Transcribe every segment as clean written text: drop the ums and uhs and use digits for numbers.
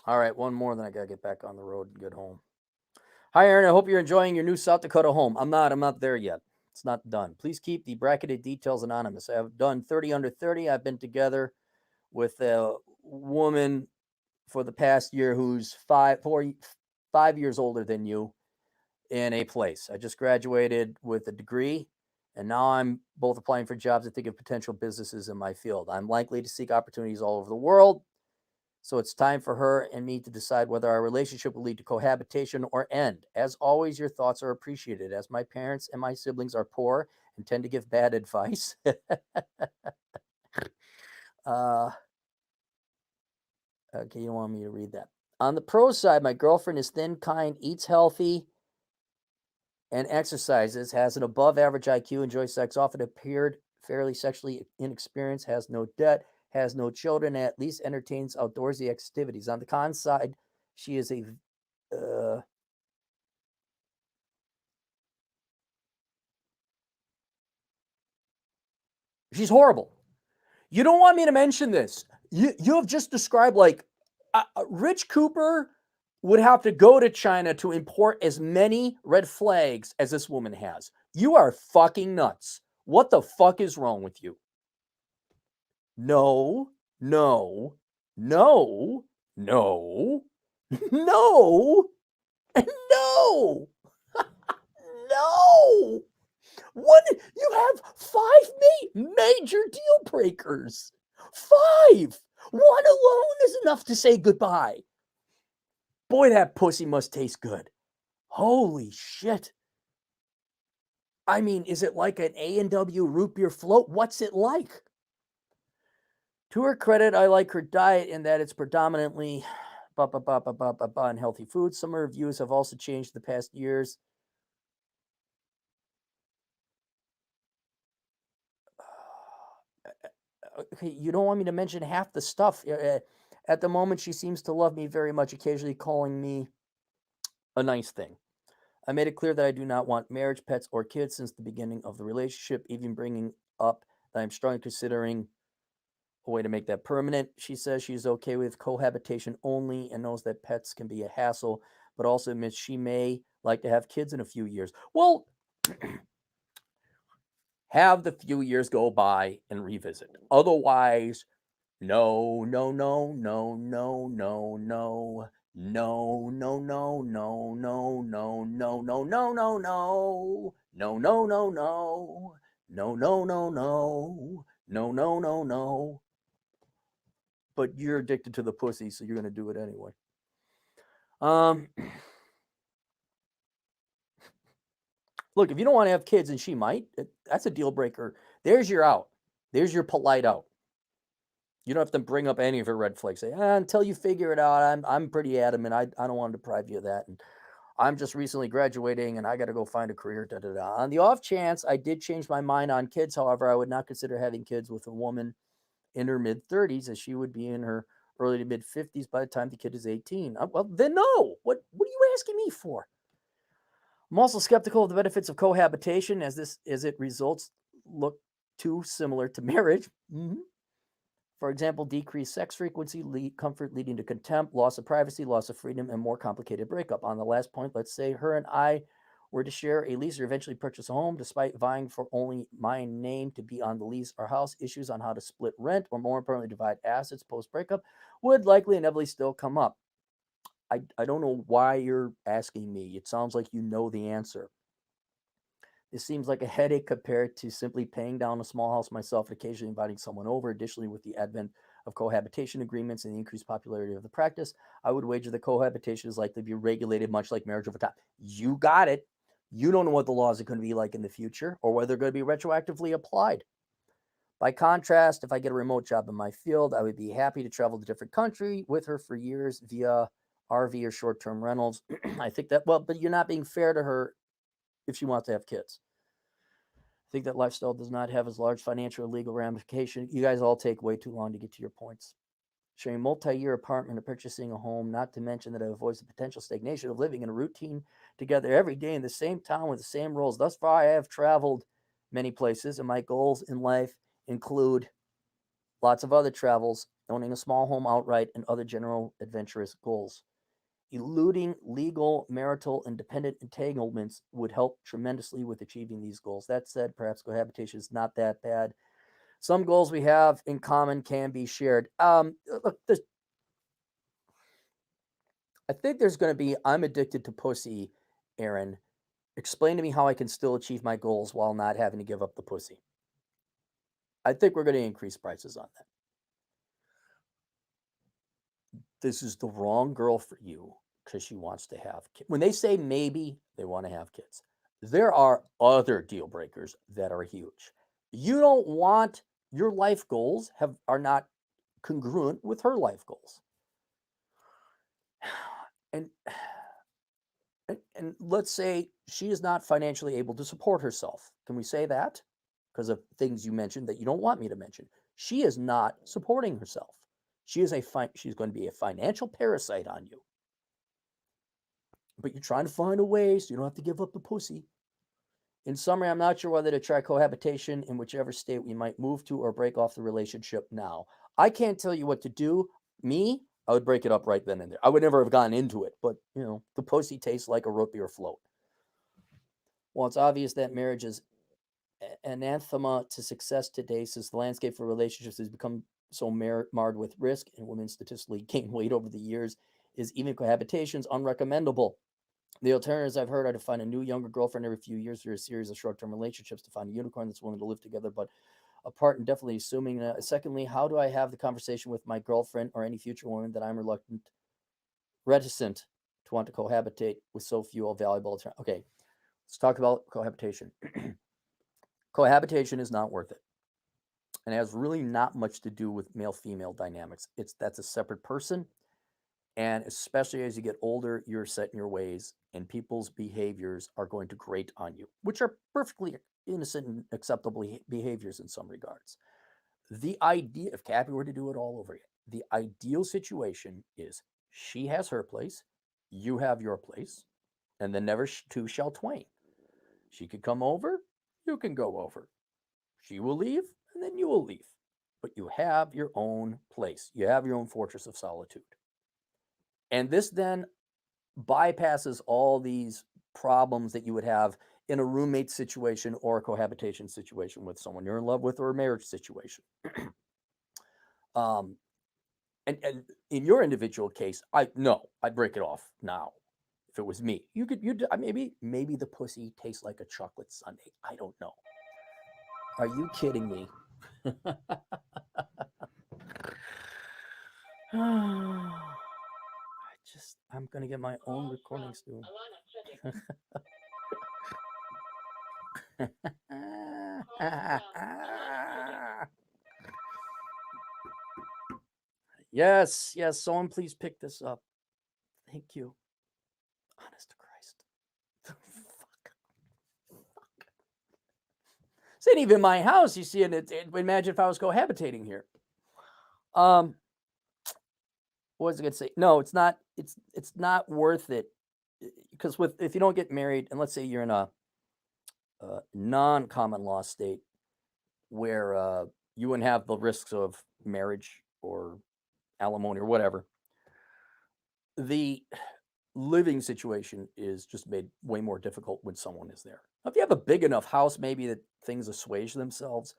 All right, one more, then I got to get back on the road and get home. Hi, Aaron. I hope you're enjoying your new South Dakota home. I'm not there yet. It's not done. Please keep the bracketed details anonymous. I have done 30 under 30. I've been together with a woman for the past year who's 5 years older than you in a place. I just graduated with a degree, and now I'm both applying for jobs and think of potential businesses in my field. I'm likely to seek opportunities all over the world. So it's time for her and me to decide whether our relationship will lead to cohabitation or end. As always, your thoughts are appreciated, as my parents and my siblings are poor and tend to give bad advice. uh, okay, you don't want me to read that. On the pro side, my girlfriend is thin, kind, eats healthy, and exercises, has an above average IQ, enjoys sex, often appeared fairly sexually inexperienced, has no debt, has no children, at least entertains outdoorsy activities. On the con side, she is uh, she's horrible. You don't want me to mention this. You have just described like Rich Cooper would have to go to China to import as many red flags as this woman has. You are fucking nuts. What the fuck is wrong with you? No, no, no, no, no, no, no. What? You have five major deal breakers. Five. One alone is enough to say goodbye. Boy, that pussy must taste good. Holy shit. I mean, is it like an A&W root beer float? What's it like? To her credit, I like her diet in that it's predominantly unhealthy foods. Some of her views have also changed the past years. Okay, you don't want me to mention half the stuff. At the moment, she seems to love me very much, occasionally calling me a nice thing. I made it clear that I do not want marriage, pets, or kids since the beginning of the relationship, even bringing up that I'm strongly considering a way to make that permanent. She says she's okay with cohabitation only and knows that pets can be a hassle, but also admits she may like to have kids in a few years. Well, have the few years go by and revisit. Otherwise, no, no, no, no, no, no, no. No, no, no, no, no, no, no, no, no, no, no. No, no, no, no. No, no, no, no. No, no, no, no. But you're addicted to the pussy, so you're gonna do it anyway. Look, if you don't want to have kids, and she might, that's a deal breaker. There's your out. There's your polite out. You don't have to bring up any of her red flags. Say, until you figure it out, I'm pretty adamant. I don't want to deprive you of that. And I'm just recently graduating and I got to go find a career. Da, da, da. On the off chance I did change my mind on kids, however, I would not consider having kids with a woman in her mid 30s, as she would be in her early to mid 50s by the time the kid is 18. Well, then no. What are you asking me for? I'm also skeptical of the benefits of cohabitation as it results look too similar to marriage. Mm-hmm. For example, decreased sex frequency, comfort leading to contempt, loss of privacy, loss of freedom, and more complicated breakup. On the last point, let's say her and I were to share a lease or eventually purchase a home, despite vying for only my name to be on the lease. Our house issues on how to split rent, or more importantly, divide assets post breakup, would likely inevitably still come up. I don't know why you're asking me. It sounds like you know the answer. This seems like a headache compared to simply paying down a small house myself and occasionally inviting someone over. Additionally, with the advent of cohabitation agreements and the increased popularity of the practice, I would wager that cohabitation is likely to be regulated much like marriage over time. You got it. You don't know what the laws are going to be like in the future or whether they're going to be retroactively applied. By contrast, if I get a remote job in my field, I would be happy to travel to a different country with her for years via RV or short term rentals. I think that, well, but you're not being fair to her if she wants to have kids. I think that lifestyle does not have as large financial or legal ramifications. You guys all take way too long to get to your points. Sharing a multi-year apartment or purchasing a home, not to mention that it avoids the potential stagnation of living in a routine together every day in the same town with the same roles. Thus far, I have traveled many places, and my goals in life include lots of other travels. owning a small home outright, and other general adventurous goals. Eluding legal, marital, and dependent entanglements would help tremendously with achieving these goals. That said, perhaps cohabitation is not that bad. Some goals we have in common can be shared. Look, I think there's going to be I'm addicted to pussy, Aaron. Explain to me how I can still achieve my goals while not having to give up the pussy. I think we're going to increase prices on that. This is the wrong girl for you because she wants to have kids. When they say maybe, they want to have kids. There are other deal breakers that are huge. You don't want your life goals are not congruent with her life goals. And let's say she is not financially able to support herself. Can we say that? Because of things you mentioned that you don't want me to mention. She is not supporting herself. She's going to be a financial parasite on you. But you're trying to find a way so you don't have to give up the pussy. In summary, I'm not sure whether to try cohabitation in whichever state we might move to or break off the relationship now. I can't tell you what to do. Me, I would break it up right then and there. I would never have gotten into it, but the pussy tastes like a root beer float. Well, it's obvious that marriage is anathema to success today, since the landscape for relationships has become so marred with risk and women statistically gain weight over the years, is even cohabitation's unrecommendable. The alternatives I've heard are to find a new younger girlfriend every few years through a series of short-term relationships, to find a unicorn that's willing to live together but apart, and definitely assuming. Secondly, how do I have the conversation with my girlfriend or any future woman that I'm reticent to want to cohabitate with so few valuable alternatives? Okay, let's talk about cohabitation. Cohabitation is not worth it, and it has really not much to do with male-female dynamics. That's a separate person. And especially as you get older, you're set in your ways, and people's behaviors are going to grate on you, which are perfectly innocent and acceptable behaviors in some regards. The idea, if Cappy were to do it all over again, the ideal situation is she has her place, you have your place, and then never two shall twain. She could come over, you can go over. She will leave, and then you will leave. But you have your own place. You have your own fortress of solitude. And this then bypasses all these problems that you would have in a roommate situation or a cohabitation situation with someone you're in love with, or a marriage situation. And in your individual case, I'd break it off now. If it was me, maybe the pussy tastes like a chocolate sundae. I don't know. Are you kidding me? I'm gonna get my own recording studio. Yes, someone please pick this up. Thank you. Honest to Christ. Fuck. This ain't even my house, you see, and imagine if I was cohabitating here. What was I gonna say? No, it's not. It's not worth it, because if you don't get married, and let's say you're in a non-common law state where you wouldn't have the risks of marriage or alimony or whatever, the living situation is just made way more difficult when someone is there. Now, if you have a big enough house, maybe that things assuage themselves,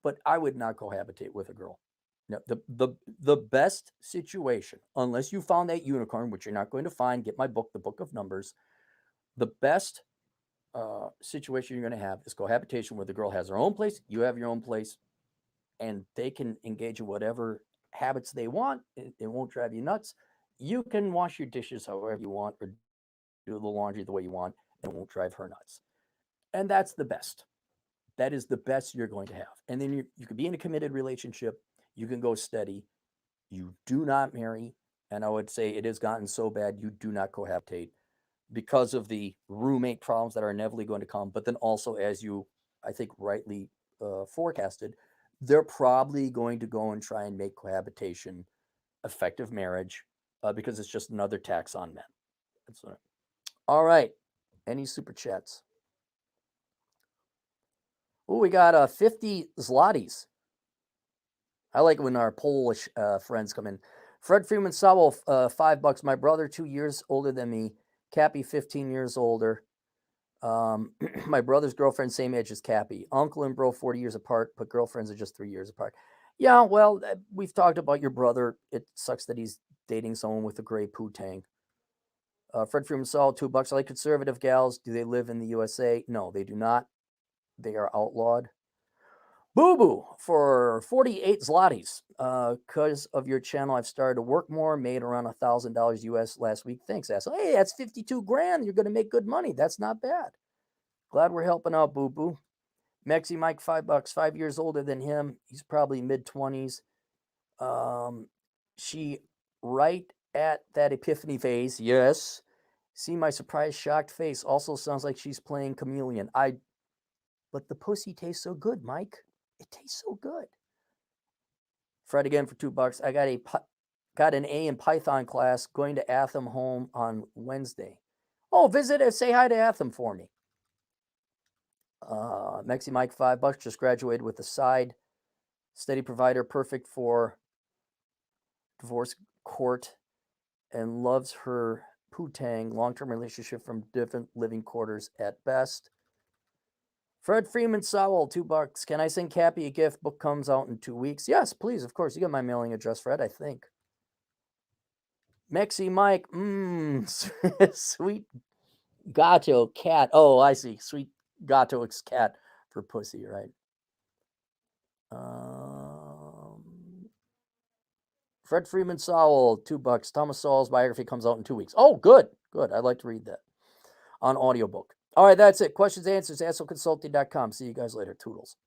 but I would not cohabitate with a girl. No, the best situation, unless you found that unicorn, which you're not going to find, get my book, The Book of Numbers. The best situation you're going to have is cohabitation, where the girl has her own place, you have your own place, and they can engage in whatever habits they want. It won't drive you nuts. You can wash your dishes however you want, or do the laundry the way you want, and it won't drive her nuts. And that's the best. That is the best you're going to have. And then you can be in a committed relationship. You can go steady. You do not marry. And I would say it has gotten so bad, you do not cohabitate, because of the roommate problems that are inevitably going to come. But then also, as you, I think, rightly forecasted, they're probably going to go and try and make cohabitation effective marriage, because it's just another tax on men. All right. Any super chats? Oh, we got 50 zlotys. I like it when our Polish friends come in. Fred Freeman Sowell, $5. My brother, 2 years older than me. Cappy, 15 years older. My brother's girlfriend, same age as Cappy. Uncle and bro, 40 years apart, but girlfriends are just 3 years apart. Yeah, well, we've talked about your brother. It sucks that he's dating someone with a gray poo-tang. Fred Freeman Sowell, $2. I like conservative gals. Do they live in the USA? No, they do not. They are outlawed. Boo Boo for 48 zlotys. Because of your channel, I've started to work more, made around $1,000 US last week. Thanks, asshole. Hey, that's 52 grand. You're going to make good money. That's not bad. Glad we're helping out, Boo Boo. Mexi Mike, $5, 5 years older than him. He's probably mid-20s. She right at that epiphany phase. Yes. See my surprised, shocked face. Also sounds like she's playing chameleon. But the pussy tastes so good, Mike. It tastes so good. Fred again for $2. I got an A in Python class. Going to Atham home on Wednesday. Oh, visit and say hi to Atham for me. Mexi Mike, $5. Just graduated with a side. Steady provider, perfect for divorce court, and loves her poo-tang. Long-term relationship from different living quarters at best. Fred Freeman Sowell, $2. Can I send Cappy a gift? Book comes out in 2 weeks. Yes, please. Of course. You got my mailing address, Fred, I think. Mexi Mike, sweet gato cat. Oh, I see. Sweet gato cat for pussy, right? Fred Freeman Sowell, $2. Thomas Sowell's biography comes out in 2 weeks. Oh, good. Good. I'd like to read that on audiobook. All right, that's it. Questions, answers, assholeconsulting.com. See you guys later. Toodles.